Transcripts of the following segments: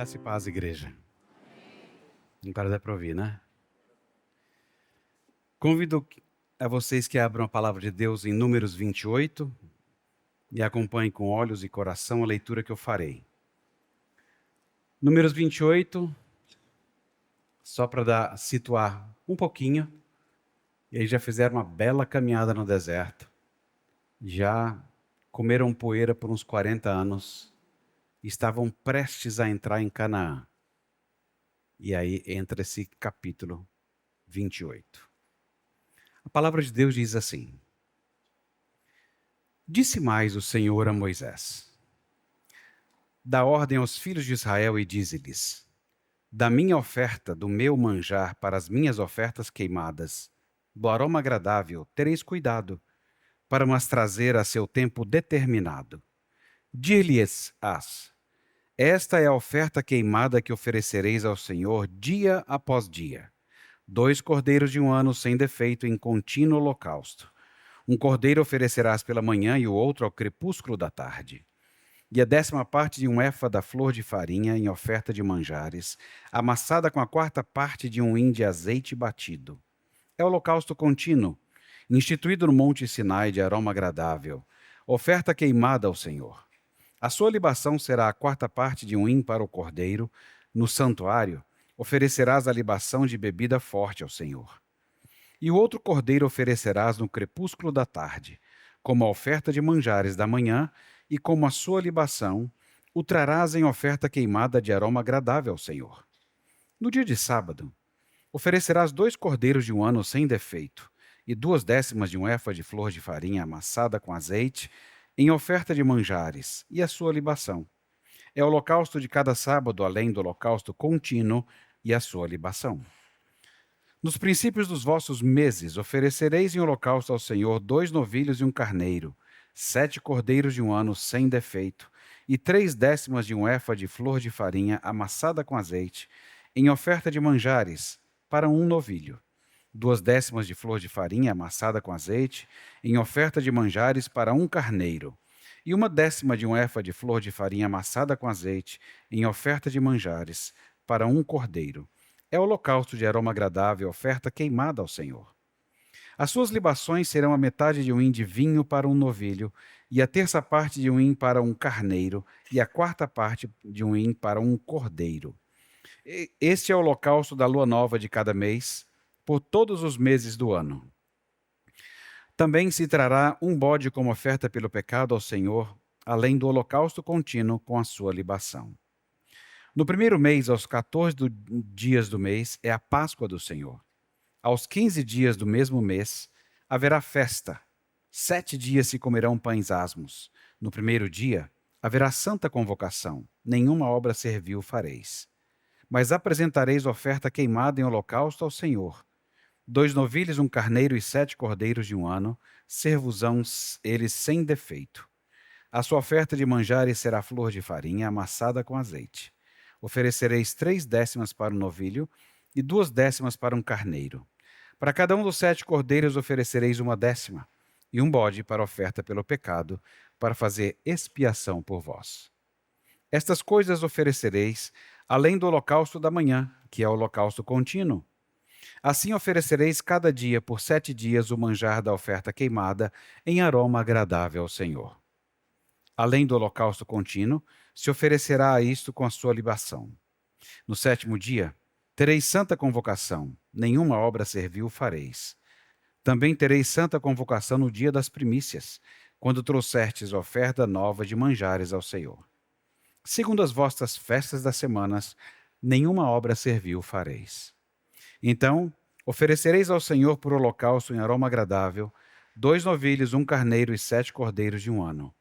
Graça e paz, igreja. Agora dá para ouvir, né? Convido a vocês que abram a palavra de Deus em Números 28 e acompanhem com olhos e coração a leitura que eu farei. Números 28, só para situar um pouquinho, e aí já fizeram uma bela caminhada no deserto, já comeram poeira por uns 40 anos, e estavam prestes a entrar em Canaã. E aí entra esse capítulo 28. A palavra de Deus diz assim: Disse mais o Senhor a Moisés: Dá ordem aos filhos de Israel e dize-lhes: Da minha oferta, do meu manjar para as minhas ofertas queimadas, do aroma agradável, tereis cuidado, para mas trazer a seu tempo determinado. Dir-lhes-ás: Esta é a oferta queimada que oferecereis ao Senhor dia após dia. 2 cordeiros de 1 ano sem defeito em contínuo holocausto. Um cordeiro oferecerás pela manhã e o outro ao crepúsculo da tarde. E a 10ª parte de 1 éfa da flor de farinha em oferta de manjares, amassada com a 4ª parte de 1 hin de azeite batido. É holocausto contínuo, instituído no monte Sinai de aroma agradável, oferta queimada ao Senhor. A sua libação será a 4ª parte de 1 hin para o cordeiro. No santuário, oferecerás a libação de bebida forte ao Senhor. E o outro cordeiro oferecerás no crepúsculo da tarde, como a oferta de manjares da manhã, e como a sua libação, o trarás em oferta queimada de aroma agradável ao Senhor. No dia de sábado, oferecerás 2 cordeiros de 1 ano sem defeito, e 2/10 de 1 éfa de flor de farinha amassada com azeite, em oferta de manjares, e a sua libação. É o holocausto de cada sábado, além do holocausto contínuo e a sua libação. Nos princípios dos vossos meses, oferecereis em holocausto ao Senhor 2 novilhos e 1 carneiro, 7 cordeiros de 1 ano sem defeito, e 3/10 de 1 éfa de flor de farinha amassada com azeite, em oferta de manjares, para 1 novilho. 2/10 de flor de farinha amassada com azeite, em oferta de manjares, para 1 carneiro. E 1/10 de 1 éfa de flor de farinha amassada com azeite, em oferta de manjares, para 1 cordeiro. É holocausto de aroma agradável, oferta queimada ao Senhor. As suas libações serão a metade de 1 hin de vinho para 1 novilho, e a 1/3 parte de 1 hin para 1 carneiro, e a 4ª parte de 1 hin para 1 cordeiro. Este é o holocausto da lua nova de cada mês, por todos os meses do ano. Também se trará 1 bode como oferta pelo pecado ao Senhor, além do holocausto contínuo com a sua libação. No primeiro mês, aos 14 dias do mês, é a Páscoa do Senhor. Aos 15 dias do mesmo mês, haverá festa. 7 dias se comerão pães asmos. No primeiro dia, haverá santa convocação. Nenhuma obra servil fareis. Mas apresentareis oferta queimada em holocausto ao Senhor. 2 novilhos, 1 carneiro e 7 cordeiros de 1 ano, ser-vos-ão eles sem defeito. A sua oferta de manjares será flor de farinha amassada com azeite. Oferecereis 3/10 para o novilho e 2/10 para 1 carneiro. Para cada um dos 7 cordeiros oferecereis 1/10, e 1 bode para oferta pelo pecado, para fazer expiação por vós. Estas coisas oferecereis, além do holocausto da manhã, que é o holocausto contínuo. Assim oferecereis cada dia por 7 dias o manjar da oferta queimada, em aroma agradável ao Senhor. Além do holocausto contínuo, se oferecerá a isto com a sua libação. No 7º dia, tereis santa convocação, nenhuma obra servil fareis. Também tereis santa convocação no dia das primícias, quando trouxertes oferta nova de manjares ao Senhor. Segundo as vossas festas das semanas, nenhuma obra servil fareis. Então, oferecereis ao Senhor por holocausto em aroma agradável 2 novilhos, 1 carneiro e 7 cordeiros de 1 ano.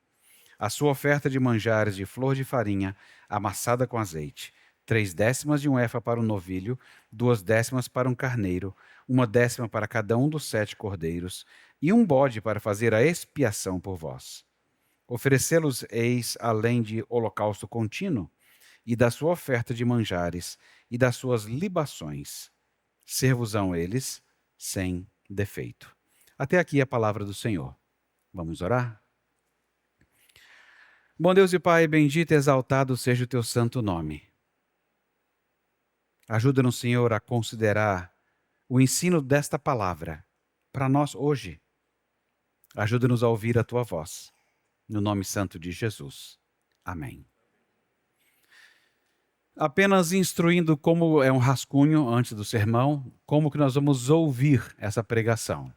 A sua oferta de manjares de flor de farinha, amassada com azeite, 3/10 de 1 éfa para o novilho, 2/10 para 1 carneiro, 1/10 para cada um dos 7 cordeiros, e 1 bode para fazer a expiação por vós. Oferecê-los-eis além de holocausto contínuo, e da sua oferta de manjares, e das suas libações. Ser-vos-ão eles sem defeito. Até aqui a palavra do Senhor. Vamos orar? Bom Deus e Pai, bendito e exaltado seja o teu santo nome. Ajuda-nos, Senhor, a considerar o ensino desta palavra para nós hoje. Ajuda-nos a ouvir a tua voz. No nome santo de Jesus. Amém. Apenas instruindo como é um rascunho antes do sermão, como que nós vamos ouvir essa pregação.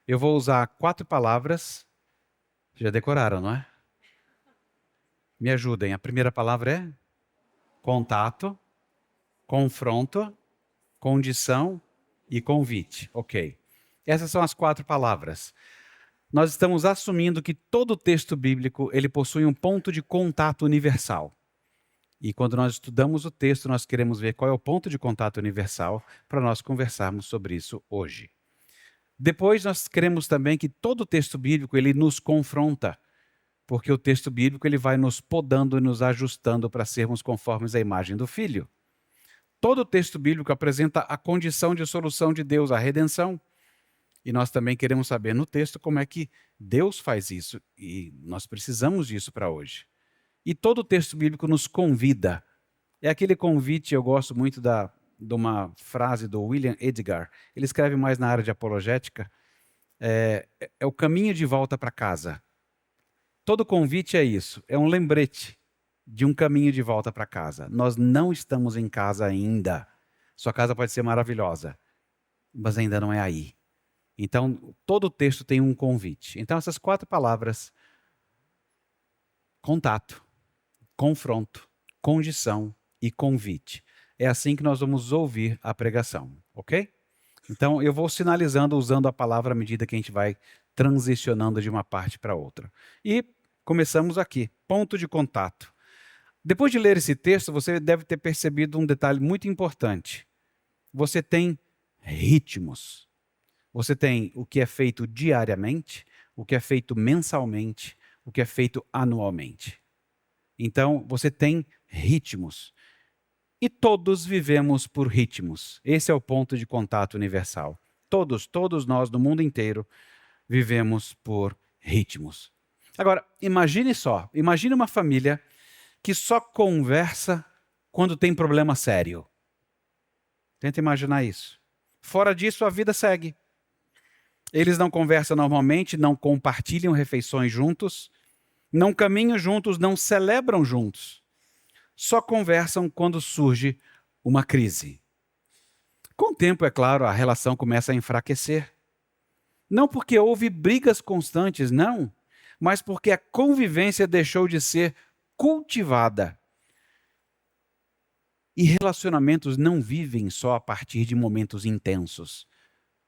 Eu vou usar 4 palavras. Já decoraram, não é? Me ajudem. A primeira palavra é contato, confronto, condição e convite. Ok. Essas são as 4 palavras. Nós estamos assumindo que todo texto bíblico ele possui um ponto de contato universal. E quando nós estudamos o texto, nós queremos ver qual é o ponto de contato universal para nós conversarmos sobre isso hoje. Depois, nós queremos também que todo texto bíblico ele nos confronta, porque o texto bíblico ele vai nos podando e nos ajustando para sermos conformes à imagem do Filho. Todo texto bíblico apresenta a condição de solução de Deus, a redenção. E nós também queremos saber no texto como é que Deus faz isso, e nós precisamos disso para hoje. E todo o texto bíblico nos convida. É aquele convite, eu gosto muito de uma frase do William Edgar. Ele escreve mais na área de apologética. É o caminho de volta para casa. Todo convite é isso. É um lembrete de um caminho de volta para casa. Nós não estamos em casa ainda. Sua casa pode ser maravilhosa, mas ainda não é aí. Então, todo o texto tem um convite. Então, essas 4 palavras, contato, confronto, condição e convite. É assim que nós vamos ouvir a pregação, ok? Então, eu vou sinalizando usando a palavra à medida que a gente vai transicionando de uma parte para outra. E começamos aqui, ponto de contato. Depois de ler esse texto, você deve ter percebido um detalhe muito importante. Você tem ritmos. Você tem o que é feito diariamente, o que é feito mensalmente, o que é feito anualmente. Então, você tem ritmos. E todos vivemos por ritmos. Esse é o ponto de contato universal. Todos nós no mundo inteiro vivemos por ritmos. Agora, imagine uma família que só conversa quando tem problema sério. Tenta imaginar isso. Fora disso, a vida segue. Eles não conversam normalmente, não compartilham refeições juntos, não caminham juntos, não celebram juntos. Só conversam quando surge uma crise. Com o tempo, é claro, a relação começa a enfraquecer. Não porque houve brigas constantes, não, mas porque a convivência deixou de ser cultivada. E relacionamentos não vivem só a partir de momentos intensos.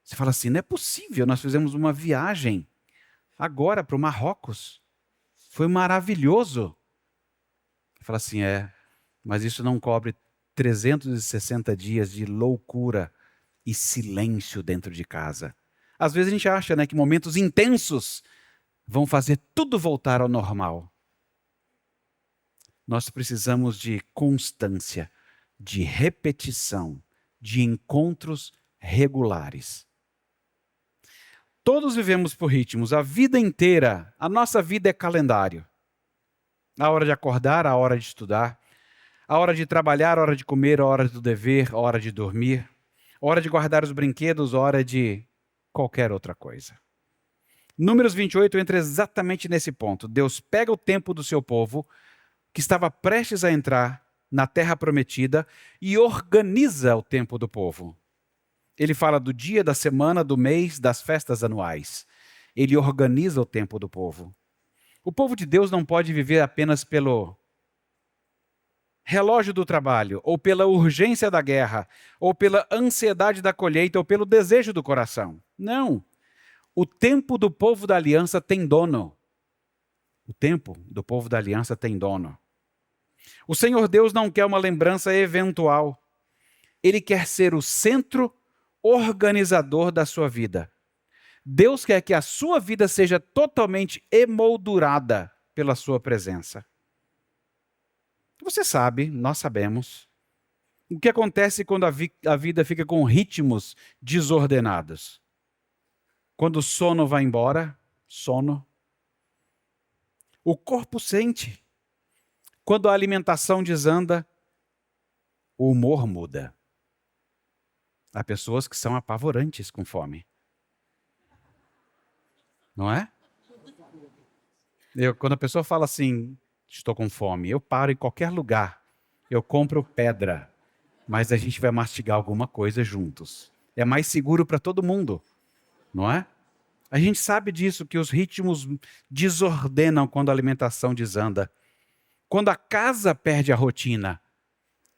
Você fala assim, não é possível, nós fizemos uma viagem agora para o Marrocos. Foi maravilhoso. Fala assim, mas isso não cobre 360 dias de loucura e silêncio dentro de casa. Às vezes a gente acha, que momentos intensos vão fazer tudo voltar ao normal. Nós precisamos de constância, de repetição, de encontros regulares. Todos vivemos por ritmos, a vida inteira, a nossa vida é calendário. A hora de acordar, a hora de estudar, a hora de trabalhar, a hora de comer, a hora do dever, a hora de dormir, a hora de guardar os brinquedos, a hora de qualquer outra coisa. Números 28 entra exatamente nesse ponto. Deus pega o tempo do seu povo, que estava prestes a entrar na terra prometida, e organiza o tempo do povo. Ele fala do dia, da semana, do mês, das festas anuais. Ele organiza o tempo do povo. O povo de Deus não pode viver apenas pelo relógio do trabalho, ou pela urgência da guerra, ou pela ansiedade da colheita, ou pelo desejo do coração. Não. O tempo do povo da aliança tem dono. O tempo do povo da aliança tem dono. O Senhor Deus não quer uma lembrança eventual. Ele quer ser o centro organizador da sua vida. Deus quer que a sua vida seja totalmente emoldurada pela sua presença. Você sabe, nós sabemos, o que acontece quando a vida fica com ritmos desordenados. Quando o sono vai embora, sono. O corpo sente. Quando a alimentação desanda, o humor muda. Há pessoas que são apavorantes com fome. Não é? Quando a pessoa fala assim, estou com fome, eu paro em qualquer lugar. Eu compro pedra, mas a gente vai mastigar alguma coisa juntos. É mais seguro para todo mundo, não é? A gente sabe disso, que os ritmos desordenam quando a alimentação desanda. Quando a casa perde a rotina,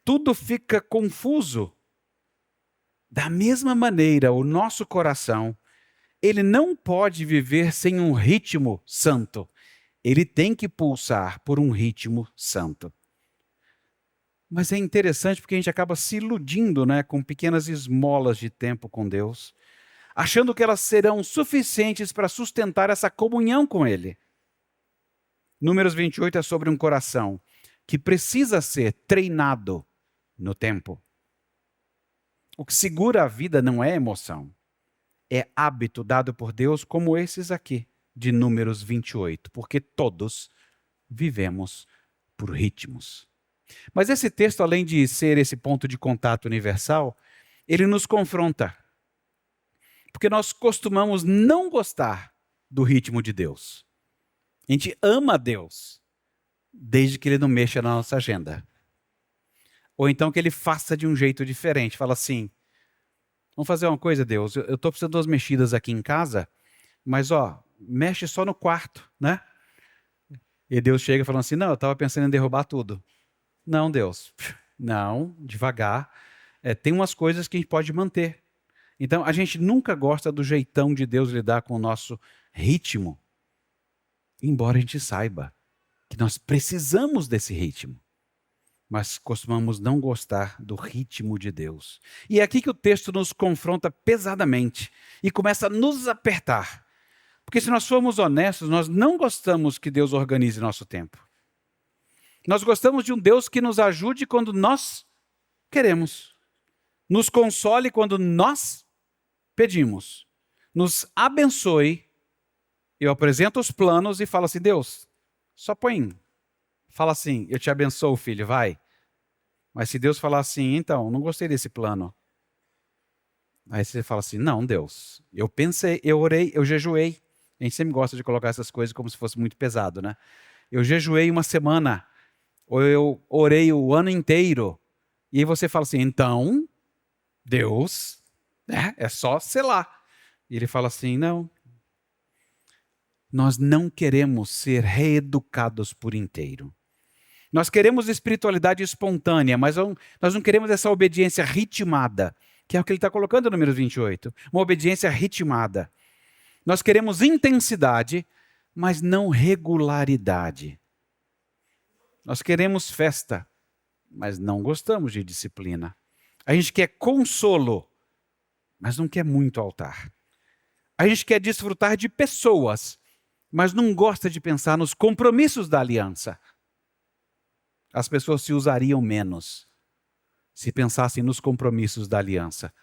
tudo fica confuso. Da mesma maneira, o nosso coração, ele não pode viver sem um ritmo santo. Ele tem que pulsar por um ritmo santo. Mas é interessante porque a gente acaba se iludindo, né, com pequenas esmolas de tempo com Deus, achando que elas serão suficientes para sustentar essa comunhão com Ele. Números 28 é sobre um coração que precisa ser treinado no tempo. O que segura a vida não é emoção, é hábito dado por Deus como esses aqui, de Números 28, porque todos vivemos por ritmos. Mas esse texto, além de ser esse ponto de contato universal, ele nos confronta. Porque nós costumamos não gostar do ritmo de Deus. A gente ama Deus, desde que Ele não mexa na nossa agenda. Ou então que Ele faça de um jeito diferente. Fala assim, vamos fazer uma coisa, Deus, eu estou precisando de umas mexidas aqui em casa, mas mexe só no quarto, né? E Deus chega falando assim, não, eu estava pensando em derrubar tudo. Não, Deus, não, devagar. Tem umas coisas que a gente pode manter. Então, a gente nunca gosta do jeitão de Deus lidar com o nosso ritmo, embora a gente saiba que nós precisamos desse ritmo. Mas costumamos não gostar do ritmo de Deus. E é aqui que o texto nos confronta pesadamente e começa a nos apertar. Porque se nós formos honestos, nós não gostamos que Deus organize nosso tempo. Nós gostamos de um Deus que nos ajude quando nós queremos. Nos console quando nós pedimos. Nos abençoe. Eu apresento os planos e falo assim, Deus, só põe. Fala assim, eu te abençoo, filho, vai. Mas se Deus falar assim, então, não gostei desse plano. Aí você fala assim, não, Deus, eu pensei, eu orei, eu jejuei. A gente sempre gosta de colocar essas coisas como se fosse muito pesado, né? Eu jejuei uma semana, ou eu orei o ano inteiro. E aí você fala assim, então, Deus, é só selar. E ele fala assim, não. Nós não queremos ser reeducados por inteiro. Nós queremos espiritualidade espontânea, mas nós não queremos essa obediência ritmada, que é o que ele está colocando no número 28. Uma obediência ritmada. Nós queremos intensidade, mas não regularidade. Nós queremos festa, mas não gostamos de disciplina. A gente quer consolo, mas não quer muito altar. A gente quer desfrutar de pessoas, mas não gosta de pensar nos compromissos da aliança. As pessoas se usariam menos se pensassem nos compromissos da aliança.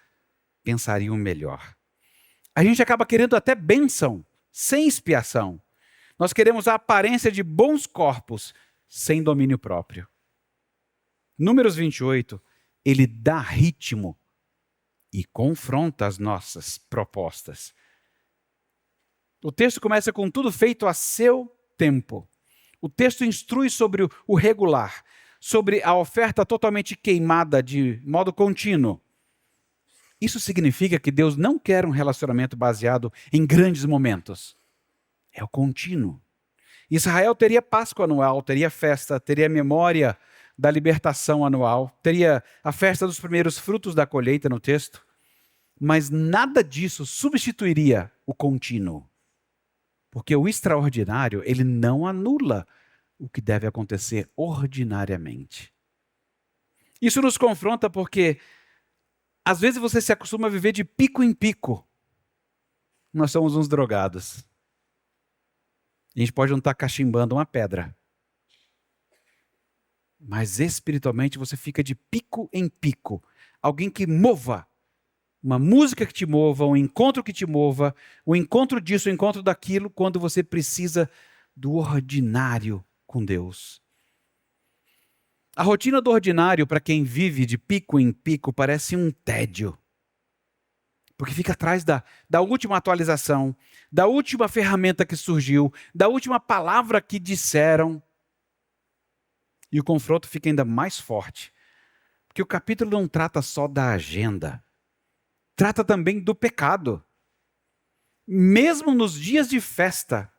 Pensariam melhor. A gente acaba querendo até bênção, sem expiação. Nós queremos a aparência de bons corpos, sem domínio próprio. Números 28, ele dá ritmo e confronta as nossas propostas. O texto começa com tudo feito a seu tempo. O texto instrui sobre o regular, sobre a oferta totalmente queimada de modo contínuo. Isso significa que Deus não quer um relacionamento baseado em grandes momentos. É o contínuo. Israel teria Páscoa anual, teria festa, teria memória da libertação anual, teria a festa dos primeiros frutos da colheita no texto, mas nada disso substituiria o contínuo. Porque o extraordinário, ele não anula o que deve acontecer ordinariamente. Isso nos confronta porque, às vezes, você se acostuma a viver de pico em pico. Nós somos uns drogados. A gente pode não estar cachimbando uma pedra. Mas espiritualmente você fica de pico em pico. Alguém que mova. Uma música que te mova, um encontro que te mova, o encontro disso, o encontro daquilo, quando você precisa do ordinário com Deus. A rotina do ordinário, para quem vive de pico em pico, parece um tédio. Porque fica atrás da última atualização, da última ferramenta que surgiu, da última palavra que disseram. E o confronto fica ainda mais forte. Porque o capítulo não trata só da agenda. Trata também do pecado. Mesmo nos dias de festa,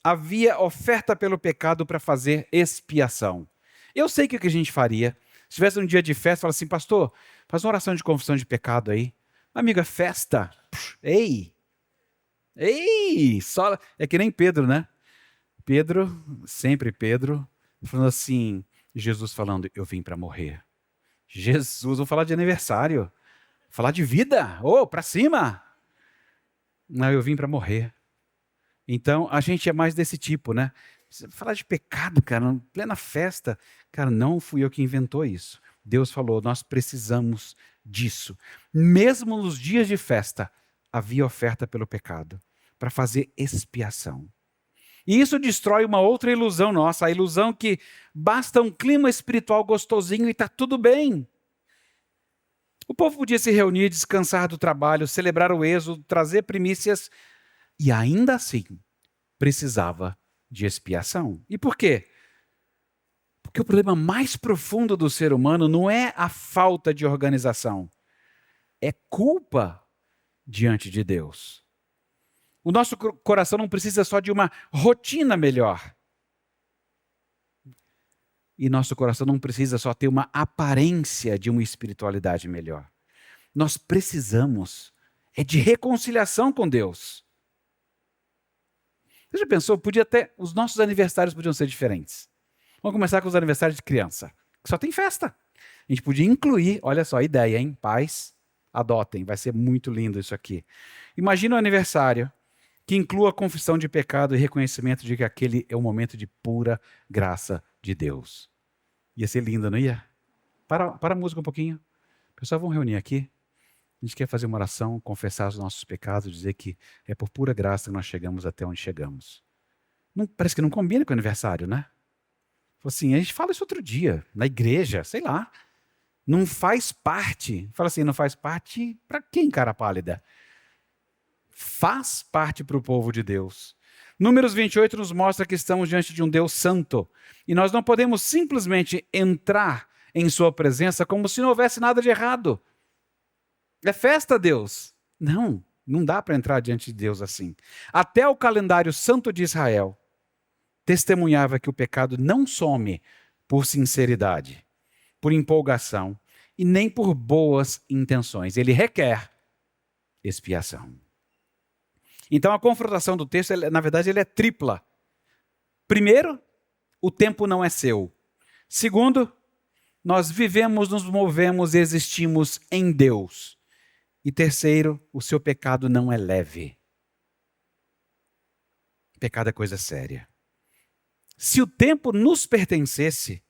havia oferta pelo pecado para fazer expiação. Eu sei que o que a gente faria, se tivesse um dia de festa, fala assim, pastor, faz uma oração de confissão de pecado aí. Amiga, festa. Ei, só é que nem Pedro, né? Pedro, sempre Pedro, falando assim, Jesus falando, eu vim para morrer. Jesus, vou falar de aniversário, falar de vida, para cima. Não, eu vim para morrer. Então, a gente é mais desse tipo, né? Falar de pecado, cara, em plena festa. Cara, não fui eu que inventou isso. Deus falou, nós precisamos disso. Mesmo nos dias de festa, havia oferta pelo pecado, para fazer expiação. E isso destrói uma outra ilusão nossa, a ilusão que basta um clima espiritual gostosinho e está tudo bem. O povo podia se reunir, descansar do trabalho, celebrar o êxodo, trazer primícias, e ainda assim precisava de expiação. E por quê? Porque o problema mais profundo do ser humano não é a falta de organização, é culpa diante de Deus. O nosso coração não precisa só de uma rotina melhor. E nosso coração não precisa só ter uma aparência de uma espiritualidade melhor. Nós precisamos de reconciliação com Deus. Você já pensou, os nossos aniversários podiam ser diferentes. Vamos começar com os aniversários de criança, que só tem festa. A gente podia incluir, olha só a ideia, hein? Pais, adotem, vai ser muito lindo isso aqui. Imagina um aniversário que inclua a confissão de pecado e reconhecimento de que aquele é um momento de pura graça de Deus. Ia ser lindo, não ia? Para a música um pouquinho. Pessoal, vamos reunir aqui. A gente quer fazer uma oração, confessar os nossos pecados, dizer que é por pura graça que nós chegamos até onde chegamos. Parece que não combina com o aniversário, né? Assim, a gente fala isso outro dia, na igreja, sei lá. Não faz parte. Fala assim, não faz parte para quem, cara pálida? Faz parte para o povo de Deus. Números 28 nos mostra que estamos diante de um Deus santo. E nós não podemos simplesmente entrar em sua presença como se não houvesse nada de errado. É festa, Deus. Não dá para entrar diante de Deus assim. Até o calendário santo de Israel testemunhava que o pecado não some por sinceridade, por empolgação e nem por boas intenções. Ele requer expiação. Então a confrontação do texto, na verdade, ele é tripla. Primeiro, o tempo não é seu. Segundo, nós vivemos, nos movemos e existimos em Deus. E terceiro, o seu pecado não é leve. Pecado é coisa séria. Se o tempo nos pertencesse,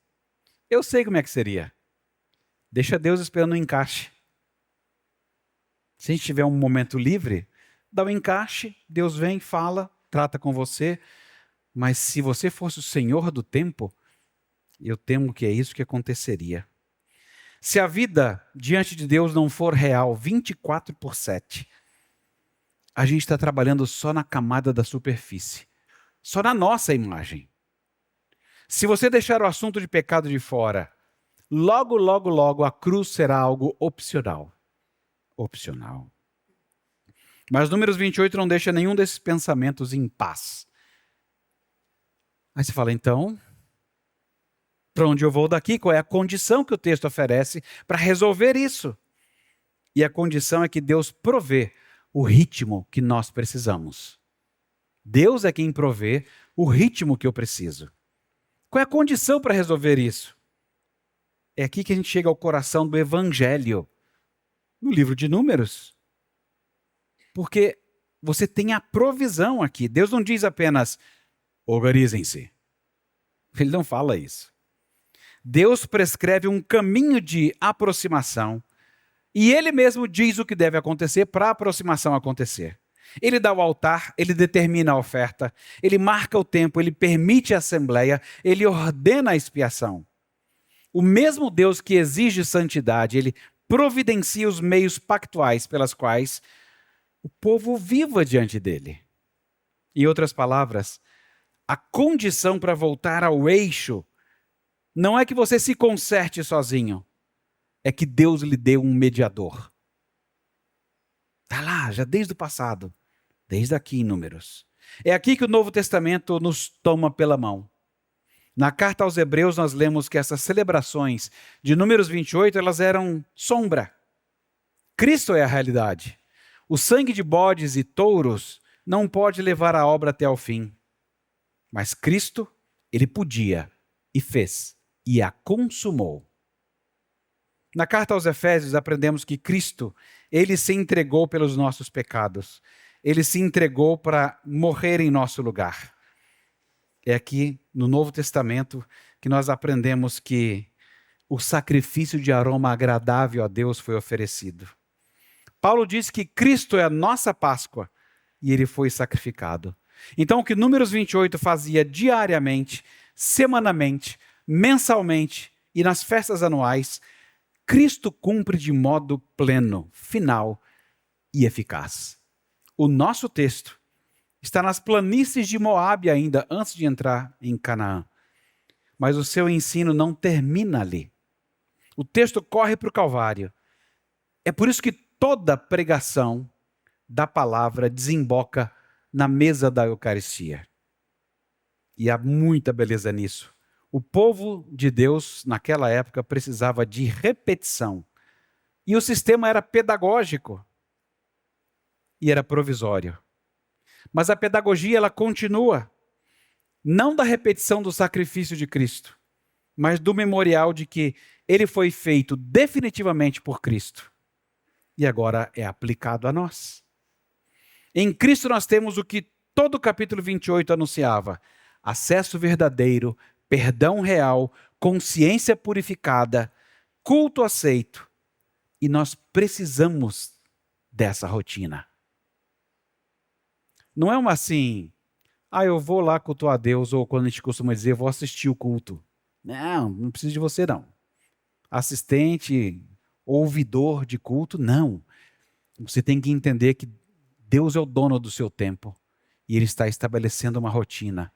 eu sei como é que seria. Deixa Deus esperando o encaixe. Se a gente tiver um momento livre, dá o encaixe, Deus vem, fala, trata com você. Mas se você fosse o Senhor do tempo, eu temo que é isso que aconteceria. Se a vida diante de Deus não for real 24/7, a gente está trabalhando só na camada da superfície, só na nossa imagem. Se você deixar o assunto de pecado de fora, logo, logo, logo a cruz será algo opcional. Opcional. Mas Números 28 não deixa nenhum desses pensamentos em paz. Aí você fala, então, para onde eu vou daqui? Qual é a condição que o texto oferece para resolver isso? E a condição é que Deus provê o ritmo que nós precisamos. Deus é quem provê o ritmo que eu preciso. Qual é a condição para resolver isso? É aqui que a gente chega ao coração do Evangelho, no livro de Números. Porque você tem a provisão aqui. Deus não diz apenas, organizem-se. Ele não fala isso. Deus prescreve um caminho de aproximação e Ele mesmo diz o que deve acontecer para a aproximação acontecer. Ele dá o altar, Ele determina a oferta, Ele marca o tempo, Ele permite a assembleia, Ele ordena a expiação. O mesmo Deus que exige santidade, Ele providencia os meios pactuais pelas quais o povo viva diante dele. Em outras palavras, a condição para voltar ao eixo não é que você se conserte sozinho, é que Deus lhe deu um mediador. Está lá, já desde o passado, desde aqui em Números. É aqui que o Novo Testamento nos toma pela mão. Na carta aos Hebreus nós lemos que essas celebrações de Números 28, elas eram sombra. Cristo é a realidade. O sangue de bodes e touros não pode levar a obra até ao fim. Mas Cristo, ele podia e fez e a consumou. Na carta aos Efésios aprendemos que Cristo, ele se entregou pelos nossos pecados. Ele se entregou para morrer em nosso lugar. É aqui no Novo Testamento que nós aprendemos que o sacrifício de aroma agradável a Deus foi oferecido. Paulo diz que Cristo é a nossa Páscoa e ele foi sacrificado. Então o que Números 28 fazia diariamente, semanalmente, mensalmente e nas festas anuais, Cristo cumpre de modo pleno, final e eficaz. O nosso texto está nas planícies de Moabe ainda, antes de entrar em Canaã. Mas o seu ensino não termina ali. O texto corre para o Calvário. É por isso que toda pregação da palavra desemboca na mesa da Eucaristia. E há muita beleza nisso. O povo de Deus, naquela época, precisava de repetição. E o sistema era pedagógico. E era provisório. Mas a pedagogia, ela continua. Não da repetição do sacrifício de Cristo, mas do memorial de que ele foi feito definitivamente por Cristo. E agora é aplicado a nós. Em Cristo nós temos o que todo o capítulo 28 anunciava: acesso verdadeiro, perdão real, consciência purificada, culto aceito. E nós precisamos dessa rotina. Não é uma assim, eu vou lá cultuar a Deus, ou quando a gente costuma dizer, vou assistir o culto. Não preciso de você não. Assistente, ouvidor de culto, não. Você tem que entender que Deus é o dono do seu tempo e Ele está estabelecendo uma rotina.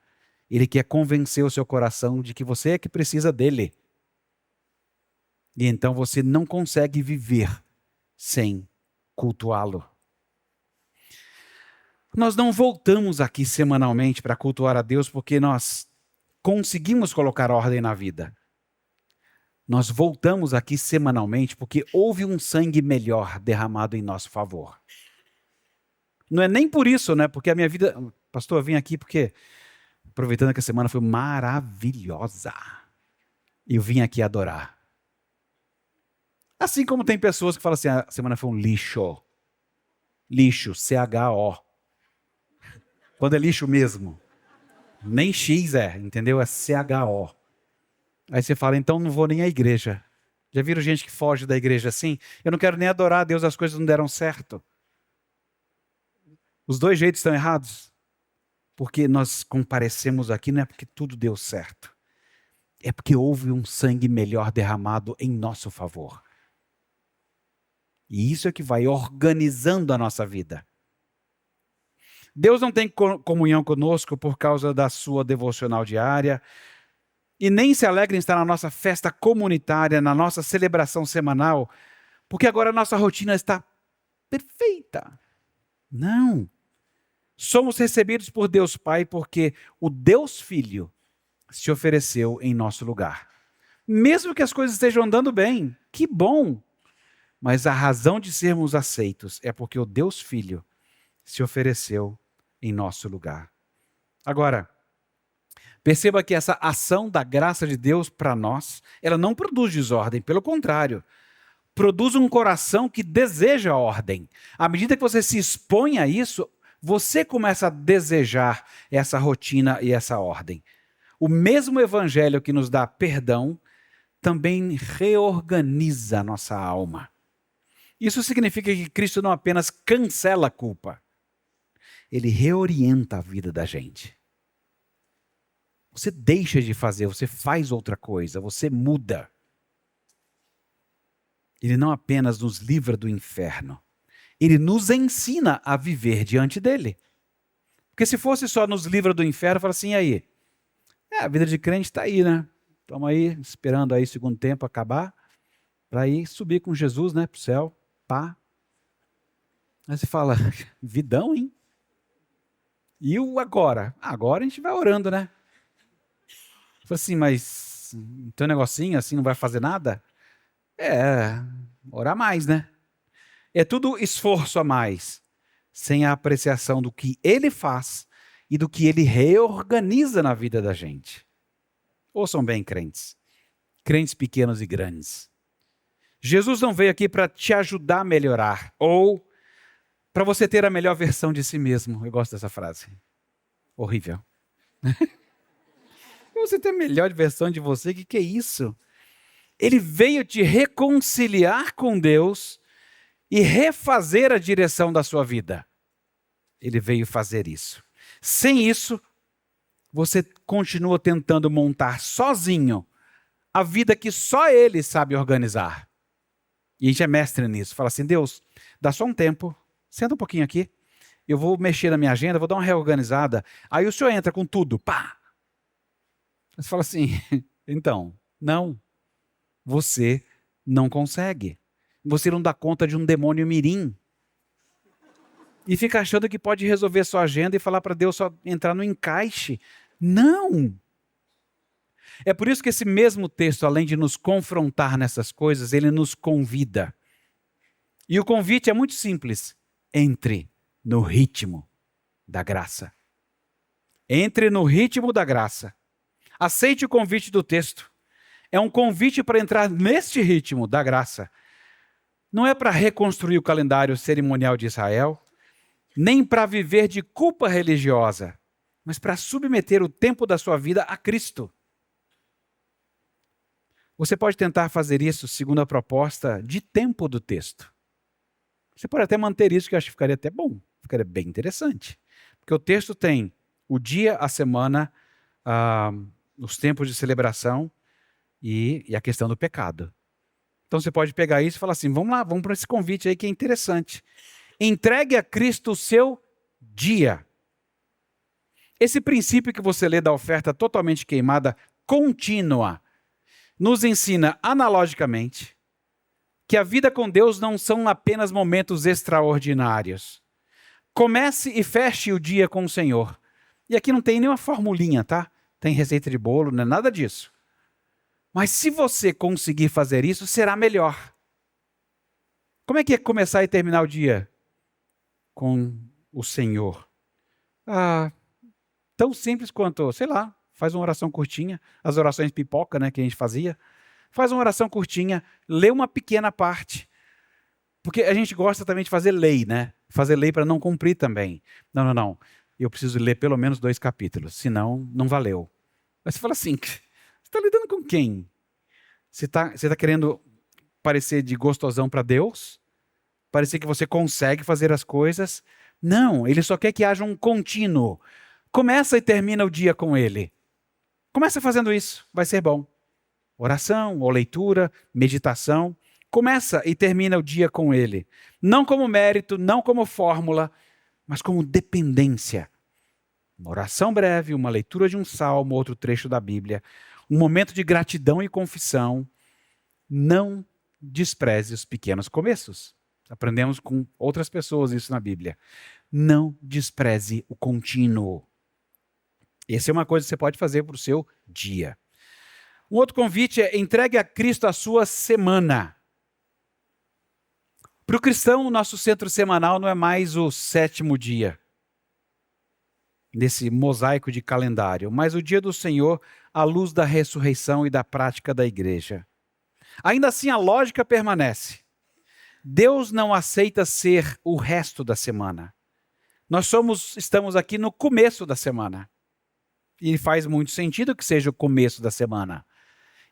Ele quer convencer o seu coração de que você é que precisa dele. E então você não consegue viver sem cultuá-lo. Nós não voltamos aqui semanalmente para cultuar a Deus porque nós conseguimos colocar ordem na vida. Nós voltamos aqui semanalmente porque houve um sangue melhor derramado em nosso favor. Não é nem por isso, né? Porque a minha vida... Pastor, eu vim aqui porque, aproveitando que a semana foi maravilhosa, eu vim aqui adorar. Assim como tem pessoas que falam assim, a semana foi um lixo. Lixo, C-H-O. Quando é lixo mesmo. Nem X entendeu? É C-H-O. Aí você fala, então não vou nem à igreja. Já viram gente que foge da igreja assim? Eu não quero nem adorar a Deus, as coisas não deram certo. Os dois jeitos estão errados. Porque nós comparecemos aqui não é porque tudo deu certo. É porque houve um sangue melhor derramado em nosso favor. E isso é que vai organizando a nossa vida. Deus não tem comunhão conosco por causa da sua devocional diária, e nem se alegra em estar na nossa festa comunitária, na nossa celebração semanal, porque agora a nossa rotina está perfeita. Não. Somos recebidos por Deus Pai porque o Deus Filho se ofereceu em nosso lugar. Mesmo que as coisas estejam andando bem, que bom! Mas a razão de sermos aceitos é porque o Deus Filho se ofereceu em nosso lugar. Agora, perceba que essa ação da graça de Deus para nós, ela não produz desordem, pelo contrário, produz um coração que deseja ordem. À medida que você se expõe a isso, você começa a desejar essa rotina e essa ordem. O mesmo evangelho que nos dá perdão, também reorganiza a nossa alma. Isso significa que Cristo não apenas cancela a culpa, Ele reorienta a vida da gente. Você deixa de fazer, você faz outra coisa, você muda. Ele não apenas nos livra do inferno, Ele nos ensina a viver diante dele. Porque se fosse só nos livra do inferno, fala assim, e aí? A vida de crente está aí, né? Estamos aí esperando aí o segundo tempo acabar, para ir subir com Jesus, né, para o céu. Pá. Aí você fala, vidão, hein? E o agora? Agora a gente vai orando, né? Fala assim, mas tem um negocinho assim, não vai fazer nada? Orar mais, né? É tudo esforço a mais, sem a apreciação do que ele faz e do que ele reorganiza na vida da gente. Ouçam bem, crentes. Crentes pequenos e grandes. Jesus não veio aqui para te ajudar a melhorar ou para você ter a melhor versão de si mesmo. Eu gosto dessa frase. Horrível. Você ter a melhor versão de você, o que é isso? Ele veio te reconciliar com Deus e refazer a direção da sua vida. Ele veio fazer isso. Sem isso, você continua tentando montar sozinho a vida que só ele sabe organizar. E a gente é mestre nisso. Fala assim, Deus, dá só um tempo, senta um pouquinho aqui, eu vou mexer na minha agenda, vou dar uma reorganizada. Aí o senhor entra com tudo, pá! Você fala assim, então, não, você não consegue. Você não dá conta de um demônio mirim. E fica achando que pode resolver sua agenda e falar para Deus só entrar no encaixe. Não! É por isso que esse mesmo texto, além de nos confrontar nessas coisas, ele nos convida. E o convite é muito simples. Entre no ritmo da graça. Entre no ritmo da graça. Aceite o convite do texto. É um convite para entrar neste ritmo da graça. Não é para reconstruir o calendário cerimonial de Israel, nem para viver de culpa religiosa, mas para submeter o tempo da sua vida a Cristo. Você pode tentar fazer isso segundo a proposta de tempo do texto. Você pode até manter isso, que eu acho que ficaria até bom, ficaria bem interessante. Porque o texto tem o dia, a semana, os tempos de celebração e a questão do pecado. Então você pode pegar isso e falar assim, vamos lá, vamos para esse convite aí que é interessante. Entregue a Cristo o seu dia. Esse princípio que você lê da oferta totalmente queimada, contínua, nos ensina analogicamente que a vida com Deus não são apenas momentos extraordinários. Comece e feche o dia com o Senhor. E aqui não tem nenhuma formulinha, tá? Tem receita de bolo, não é nada disso. Mas se você conseguir fazer isso, será melhor. Como é que é começar e terminar o dia com o Senhor? Tão simples quanto, sei lá, faz uma oração curtinha, as orações pipoca, né, que a gente fazia. Faz uma oração curtinha, lê uma pequena parte. Porque a gente gosta também de fazer lei, né? Fazer lei para não cumprir também. Não. Eu preciso ler pelo menos 2 capítulos, senão não valeu. Mas você fala assim, você está lidando com quem? Você tá querendo parecer de gostosão para Deus? Parecer que você consegue fazer as coisas? Não, ele só quer que haja um contínuo. Começa e termina o dia com ele. Começa fazendo isso, vai ser bom. Oração, ou leitura, meditação. Começa e termina o dia com ele. Não como mérito, não como fórmula, mas como dependência. Uma oração breve, uma leitura de um salmo, outro trecho da Bíblia. Um momento de gratidão e confissão. Não despreze os pequenos começos. Aprendemos com outras pessoas isso na Bíblia. Não despreze o contínuo. Essa é uma coisa que você pode fazer para o seu dia. Um outro convite é entregue a Cristo a sua semana. Para o cristão, o nosso centro semanal não é mais o 7º dia, nesse mosaico de calendário, mas o dia do Senhor à luz da ressurreição e da prática da igreja. Ainda assim, a lógica permanece. Deus não aceita ser o resto da semana. Estamos aqui no começo da semana. E faz muito sentido que seja o começo da semana.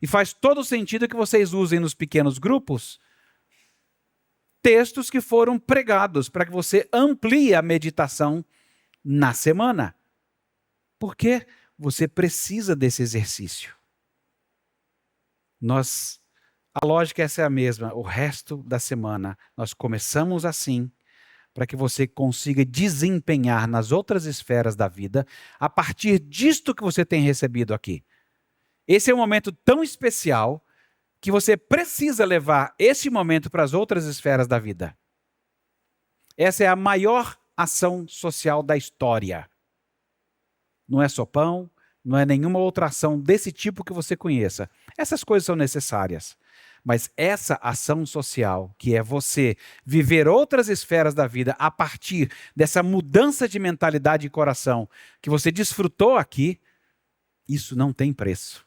E faz todo sentido que vocês usem nos pequenos grupos textos que foram pregados para que você amplie a meditação na semana. Porque você precisa desse exercício. A lógica essa é a mesma. O resto da semana nós começamos assim, para que você consiga desempenhar nas outras esferas da vida a partir disto que você tem recebido aqui. Esse é um momento tão especial que você precisa levar esse momento para as outras esferas da vida. Essa é a maior ação social da história. Não é sopão, não é nenhuma outra ação desse tipo que você conheça. Essas coisas são necessárias. Mas essa ação social, que é você viver outras esferas da vida a partir dessa mudança de mentalidade e coração que você desfrutou aqui, isso não tem preço.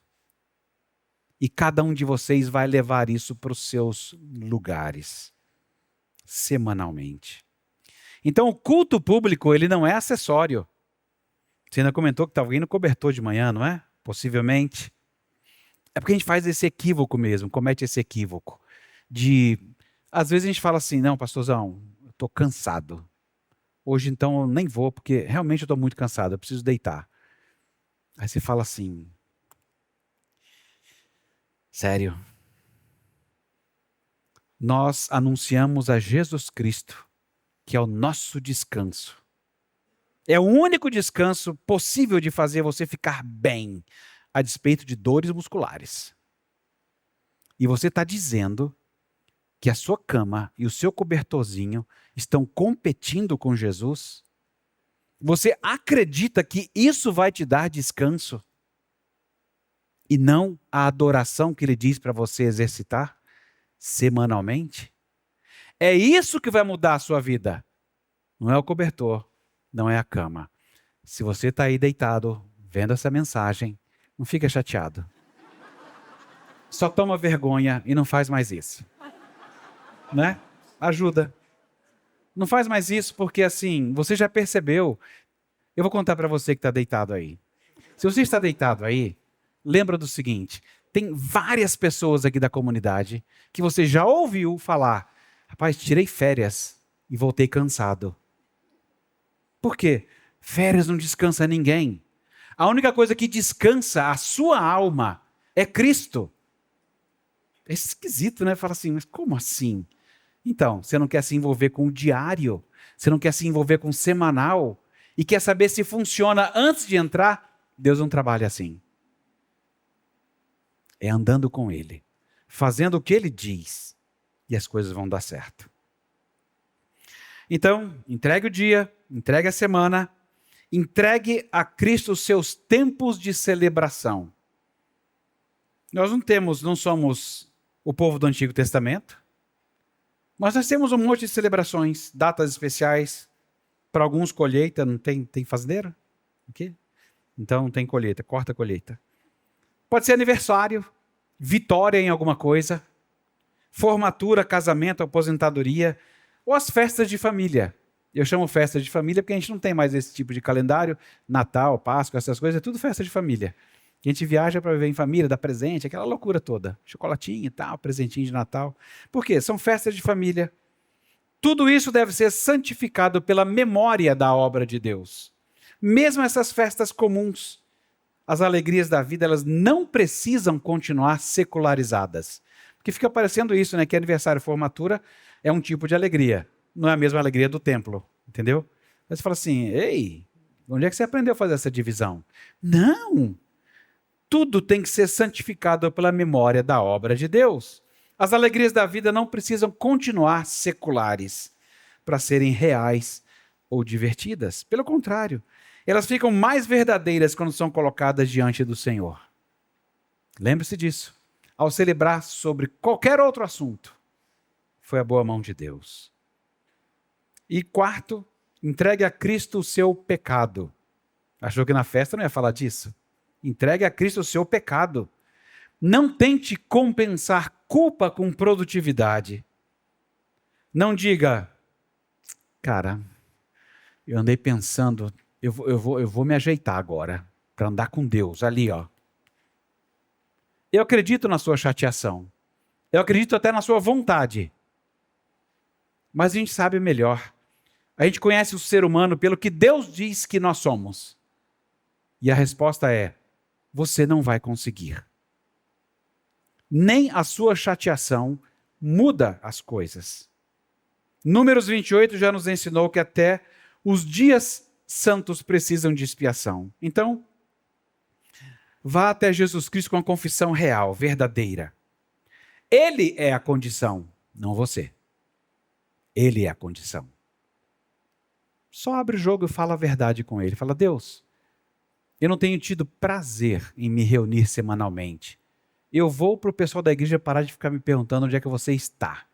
E cada um de vocês vai levar isso para os seus lugares, semanalmente. Então, o culto público, ele não é acessório. Você ainda comentou que estava indo cobertor de manhã, não é? Possivelmente. É porque a gente faz esse equívoco mesmo, comete esse equívoco. Às vezes a gente fala assim, não, pastorzão, eu estou cansado. Hoje então eu nem vou, porque realmente eu estou muito cansado, eu preciso deitar. Aí você fala assim, sério, nós anunciamos a Jesus Cristo, que é o nosso descanso. É o único descanso possível de fazer você ficar bem, a despeito de dores musculares. E você está dizendo que a sua cama e o seu cobertorzinho estão competindo com Jesus? Você acredita que isso vai te dar descanso? E não a adoração que ele diz para você exercitar semanalmente? É isso que vai mudar a sua vida. Não é o cobertor, não é a cama. Se você está aí deitado, vendo essa mensagem, não fica chateado. Só toma vergonha e não faz mais isso. Né? Ajuda. Não faz mais isso porque assim, você já percebeu. Eu vou contar para você que está deitado aí. Se você está deitado aí, lembra do seguinte, tem várias pessoas aqui da comunidade que você já ouviu falar, rapaz, tirei férias e voltei cansado. Por quê? Férias não descansa ninguém. A única coisa que descansa a sua alma é Cristo. É esquisito, né? Fala assim, mas como assim? Então, você não quer se envolver com o diário, você não quer se envolver com o semanal e quer saber se funciona antes de entrar? Deus não trabalha assim. É andando com Ele, fazendo o que Ele diz e as coisas vão dar certo. Então, entregue o dia, entregue a semana, entregue a Cristo os seus tempos de celebração. Nós não somos o povo do Antigo Testamento, mas nós temos um monte de celebrações, datas especiais. Para alguns, colheita, não tem fazendeiro? Okay? Então tem colheita, corta a colheita. Pode ser aniversário, vitória em alguma coisa, formatura, casamento, aposentadoria, ou as festas de família. Eu chamo festas de família porque a gente não tem mais esse tipo de calendário. Natal, Páscoa, essas coisas, é tudo festa de família. A gente viaja para viver em família, dá presente, aquela loucura toda. Chocolatinho e tal, presentinho de Natal. Por quê? São festas de família. Tudo isso deve ser santificado pela memória da obra de Deus. Mesmo essas festas comuns, as alegrias da vida, elas não precisam continuar secularizadas. Porque fica parecendo isso, né? Que aniversário e formatura é um tipo de alegria. Não é a mesma alegria do templo, entendeu? Aí você fala assim, ei, onde é que você aprendeu a fazer essa divisão? Não! Tudo tem que ser santificado pela memória da obra de Deus. As alegrias da vida não precisam continuar seculares para serem reais ou divertidas. Pelo contrário, elas ficam mais verdadeiras quando são colocadas diante do Senhor. Lembre-se disso. Ao celebrar sobre qualquer outro assunto, foi a boa mão de Deus. E quarto, entregue a Cristo o seu pecado. Achou que na festa não ia falar disso? Entregue a Cristo o seu pecado. Não tente compensar culpa com produtividade. Não diga, cara, eu andei pensando, eu vou me ajeitar agora para andar com Deus ali, ó. Eu acredito na sua chateação. Eu acredito até na sua vontade. Mas a gente sabe melhor. A gente conhece o ser humano pelo que Deus diz que nós somos. E a resposta é, você não vai conseguir. Nem a sua chateação muda as coisas. Números 28 já nos ensinou que até os dias santos precisam de expiação. Então, vá até Jesus Cristo com uma confissão real, verdadeira. Ele é a condição, não você. Ele é a condição. Só abre o jogo e fala a verdade com ele. Fala, Deus, eu não tenho tido prazer em me reunir semanalmente. Eu vou para o pessoal da igreja parar de ficar me perguntando onde é que você está.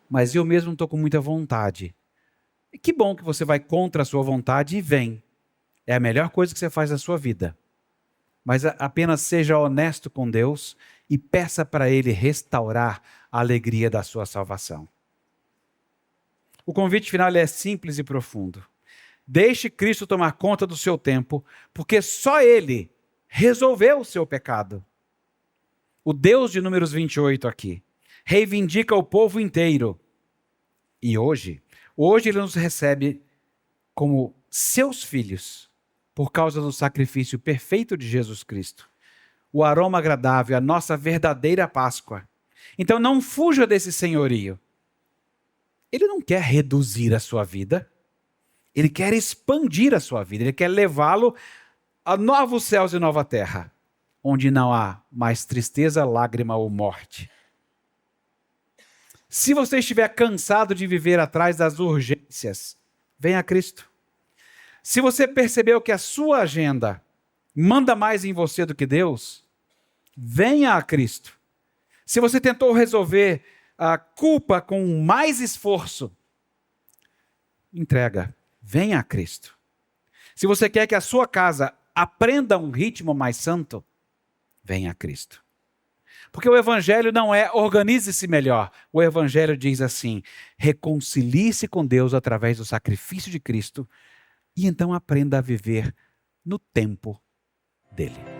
Mas eu mesmo não estou com muita vontade. E que bom que você vai contra a sua vontade e vem. É a melhor coisa que você faz na sua vida. Mas apenas seja honesto com Deus e peça para Ele restaurar a alegria da sua salvação. O convite final é simples e profundo. Deixe Cristo tomar conta do seu tempo, porque só Ele resolveu o seu pecado. O Deus de Números 28 aqui reivindica o povo inteiro. E hoje Ele nos recebe como seus filhos, por causa do sacrifício perfeito de Jesus Cristo. O aroma agradável, a nossa verdadeira Páscoa. Então não fuja desse senhorio. Ele não quer reduzir a sua vida. Ele quer expandir a sua vida. Ele quer levá-lo a novos céus e nova terra, onde não há mais tristeza, lágrima ou morte. Se você estiver cansado de viver atrás das urgências, venha a Cristo. Se você percebeu que a sua agenda manda mais em você do que Deus, venha a Cristo. Se você tentou resolver a culpa com mais esforço, entrega, venha a Cristo. Se você quer que a sua casa aprenda um ritmo mais santo, venha a Cristo. Porque o Evangelho não é organize-se melhor. O Evangelho diz assim, reconcilie-se com Deus através do sacrifício de Cristo e então aprenda a viver no tempo dele.